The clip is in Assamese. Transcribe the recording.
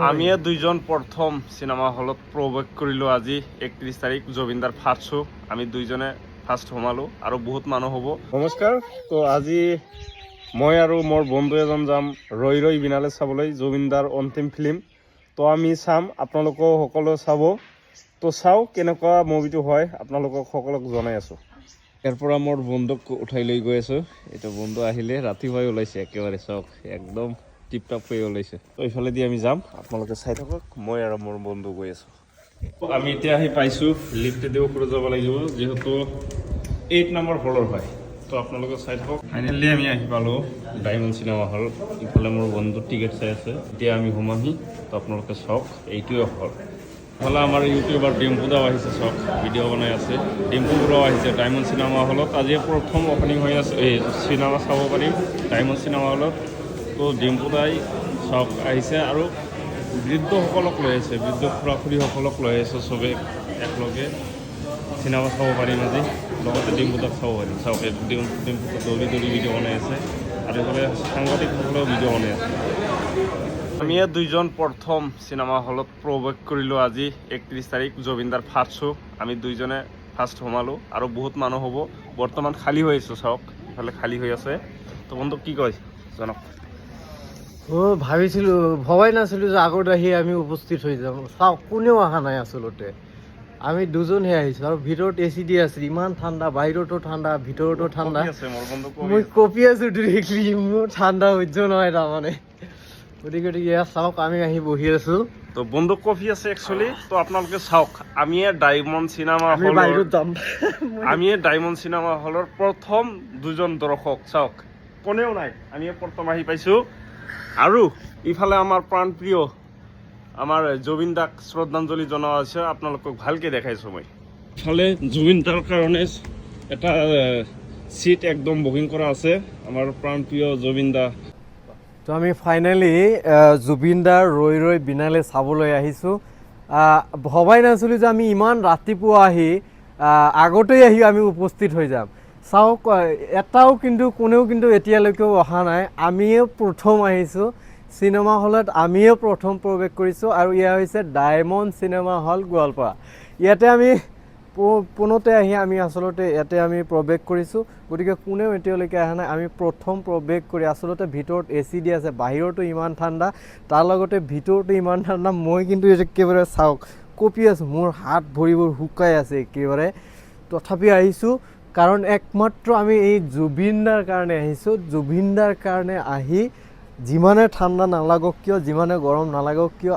আমি দুইজন প্ৰথম চিনেমা হলত প্ৰৱেশ কৰিলোঁ আজি 31 তাৰিখ জুবিনদাৰ ফাৰ্ষ্ট শ্ব' আমি দুইজনে ফাৰ্ষ্ট সোমালোঁ আৰু বহুত মানুহ হ'ব। নমস্কাৰ। তো আজি মই আৰু মোৰ বন্ধু এজন যাম ৰৈ ৰৈ বিনালে চাবলৈ জুবিনদাৰ অন্তিম ফিল্ম। তো আমি চাম, আপোনালোকেও সকলোৱে চাব। তো চাওঁ কেনেকুৱা মুভিটো হয়, আপোনালোকক সকলোক জনাই আছোঁ। ইয়াৰ পৰা মোৰ বন্ধুক উঠাই লৈ গৈ আছোঁ। এইটো বন্ধু আহিলে ৰাতিপুৱাই ওলাইছে, একেবাৰে চাওক একদম টিপটপ হৈ ওলাইছে। তো এইফালেদি আমি যাম, আপোনালোকে চাই থাকক। মই আৰু মোৰ বন্ধু গৈ আছোঁ। আমি এতিয়া আহি পাইছোঁ, লিফ্টেদি ওপৰত যাব লাগিব যিহেতু 8 নম্বৰ ফ্ল'ৰ হয়। তো আপোনালোকে চাই থাকক। ফাইনেলি আমি আহি পালোঁ ডায়মণ্ড চিনেমা হল। ইফালে মোৰ বন্ধু টিকেট চাই আছে, এতিয়া আমি সোমাহি। তো আপোনালোকে চাওক, এইটোৱে হল। ইফালে আমাৰ ইউটিউবাৰ ডিম্পুদাও আহিছে, চাওক ভিডিঅ' বনাই আছে। ডিম্পুবোৰো আহিছে ডায়মণ্ড চিনেমা হলত। আজি প্ৰথম অপেনিং হৈ আছে, এই চিনেমা চাব পাৰিম ডায়মণ্ড চিনেমা হলত। তো ডিম্পুদাই চাওক আহিছে আৰু বৃদ্ধসকলক লৈ আছে, বৃদ্ধ খুৰা খুৰীসকলক লৈ আছে, চবে একেলগে চিনেমা চাব পাৰিম আজি। লগতে ডিম্পুদাক চাব পাৰিম। চাওক ডিম্পুদা দৌৰি দৌৰি ভিডিঅ' বনাই আছে আৰু এইফালে সাংবাদিকসকলেও ভিডিঅ' বনাই আছে। আমি দুইজন প্ৰথম চিনেমা হলত প্ৰৱেশ কৰিলোঁ আজি 31 তাৰিখ জুবিনদাৰ ফাৰ্ষ্ট শ্ব'। আমি দুইজনে ফাৰ্ষ্ট সোমালোঁ আৰু বহুত মানুহ হ'ব। বৰ্তমান খালী হৈ আছোঁ, চাওক ইফালে খালী হৈ আছে। তো বন্ধু কি কয় জনাওক। ভাবিছিলোঁ, ভবাই নাছিলোঁ যে আগত আহি আমি উপস্থিত হৈ যাম। চাওক কোনেও অহা নাই আচলতে, আমি দুজনহে আহিছোঁ আৰু ভিতৰত এচি দি আছে। ইমান ঠাণ্ডা, বাহিৰতো ঠাণ্ডা, ভিতৰতো ঠাণ্ডা। মই কঁপি আছোঁ ডিৰেক্টলি, মোৰ ঠাণ্ডা সহ্য নহয় তাৰমানে। গতিকে ইয়াত চাওক আমি আহি বহি আছোঁ। তো বন্ধু কফি আছে একচুৱেলি। তো আপোনালোকে চাওক, আমিয়ে ডায়মণ্ড চিনেমা হল, আমিয়ে ডায়মণ্ড চিনেমা হলৰ প্ৰথম দুজন দৰ্শক। চাওক কোনেও নাই, আমিয়ে প্ৰথম আহি পাইছোঁ। আৰু ইফালে আমাৰ প্ৰাণপ্ৰিয় আমাৰ জুবিনদাক শ্ৰদ্ধাঞ্জলি জনোৱা হৈছে। আপোনালোকক ভালকৈ দেখাইছোঁ মই। ইফালে জুবিনদাৰ কাৰণে এটা চিট একদম বুকিং কৰা আছে, আমাৰ প্ৰাণপ্ৰিয় জুবিনদা। তো আমি ফাইনেলি জুবিনদাৰ ৰৈ ৰৈ বিনালে চাবলৈ আহিছোঁ। ভবাই নাছিলোঁ যে আমি ইমান ৰাতিপুৱা আহি আগতেই আহি আমি উপস্থিত হৈ যাম। চাওক এটাও কিন্তু কোনেও কিন্তু এতিয়ালৈকেও অহা নাই। আমিয়ে প্ৰথম আহিছোঁ চিনেমা হলত, আমিয়ে প্ৰথম প্ৰৱেশ কৰিছোঁ আৰু এয়া হৈছে ডায়মণ্ড চিনেমা হল গোৱালপাৰা। ইয়াতে আমি পোনতে আহি আমি আচলতে ইয়াতে আমি প্ৰৱেশ কৰিছোঁ। গতিকে কোনেও এতিয়ালৈকে অহা নাই, আমি প্ৰথম প্ৰৱেশ কৰি আচলতে ভিতৰত এচি দি আছে, বাহিৰতো ইমান ঠাণ্ডা, তাৰ লগতে ভিতৰতো ইমান ঠাণ্ডা। মই কিন্তু একেবাৰে চাওক কঁপি আছোঁ, মোৰ হাত ভৰিবোৰ শুকাই আছে একেবাৰে। তথাপি আহিছোঁ কাৰণ একমাত্ৰ আমি এই জুবিনদাৰ কাৰণে আহিছোঁ। জুবিনদাৰ কাৰণে আহি যিমানে ঠাণ্ডা নালাগক কিয়, যিমানে গৰম নালাগক কিয়,